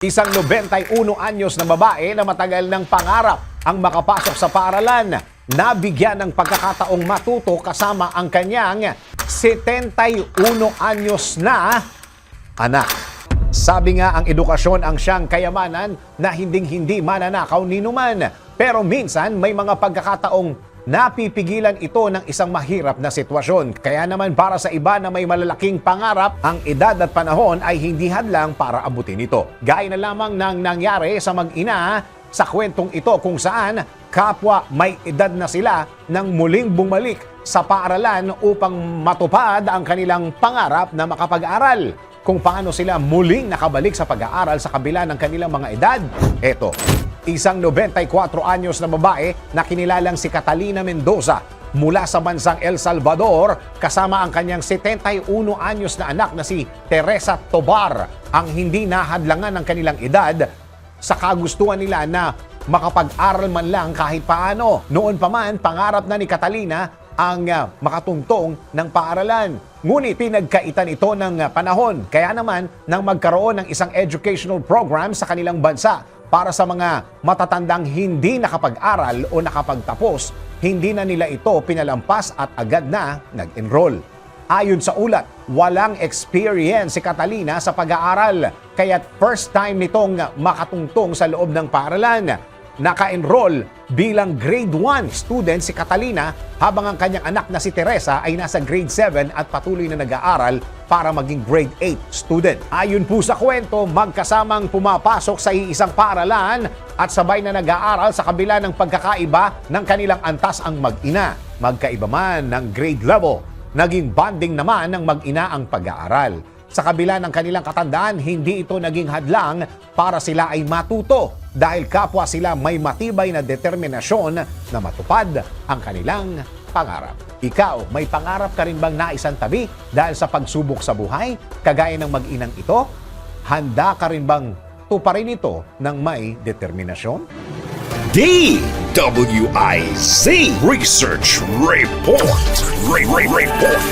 Isang 91 anyos na babae na matagal ng pangarap ang makapasok sa paaralan. Nabigyan ng pagkakataong matuto kasama ang kanyang 71 anyos na anak. Sabi nga ang edukasyon ang siyang kayamanan na hinding-hindi mananakaw ni numan. Pero minsan may mga pagkakataong napipigilan ito ng isang mahirap na sitwasyon. Kaya naman para sa iba na may malalaking pangarap, ang edad at panahon ay hindi hadlang para abutin ito. Gaya na lamang ng nangyari sa mag-ina sa kwentong ito kung saan kapwa may edad na sila nang muling bumalik sa paaralan upang matupad ang kanilang pangarap na makapag-aral. Kung paano sila muling nakabalik sa pag-aaral sa kabila ng kanilang mga edad, eto. Isang 94 anyos na babae na kinilalang si Catalina Mendoza mula sa bansang El Salvador kasama ang kanyang 71 anyos na anak na si Teresa Tobar ang hindi nahadlangan ng kanilang edad sa kagustuhan nila na makapag-aral man lang kahit paano. Noon pa man, pangarap na ni Catalina ang makatungtong ng paaralan. Ngunit pinagkaitan ito ng panahon. Kaya naman, nang magkaroon ng isang educational program sa kanilang bansa para sa mga matatandang hindi nakapag-aral o nakapagtapos, hindi na nila ito pinalampas at agad na nag-enroll. Ayon sa ulat, walang experience si Catalina sa pag-aaral, kaya't first time nitong makatungtong sa loob ng paaralan. Naka-enroll bilang grade 1 student si Catalina habang ang kanyang anak na si Teresa ay nasa grade 7 at patuloy na nag-aaral para maging grade 8 student. Ayon po sa kwento, magkasamang pumapasok sa iisang paaralan at sabay na nag-aaral sa kabila ng pagkakaiba ng kanilang antas ang mag-ina. Magkaiba man ng grade level, naging bonding naman ng mag-ina ang pag-aaral. Sa kabila ng kanilang katandaan, hindi ito naging hadlang para sila ay matuto dahil kapwa sila may matibay na determinasyon na matupad ang kanilang pangarap. Ikaw, may pangarap ka rin bang naisang tabi dahil sa pagsubok sa buhay? Kagaya ng mag-inang ito? Handa ka rin bang tuparin ito ng may determinasyon? DWIZ Research Report. Report.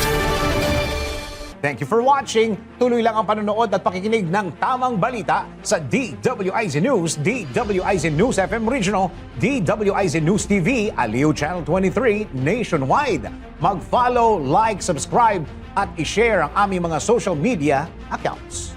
Thank you for watching. Tuloy lang ang panonood at pakikinig ng tamang balita sa DWIZ News, DWIZ News FM Regional, DWIZ News TV, Aliw Channel 23, nationwide. Mag-follow, like, subscribe at i-share ang aming mga social media accounts.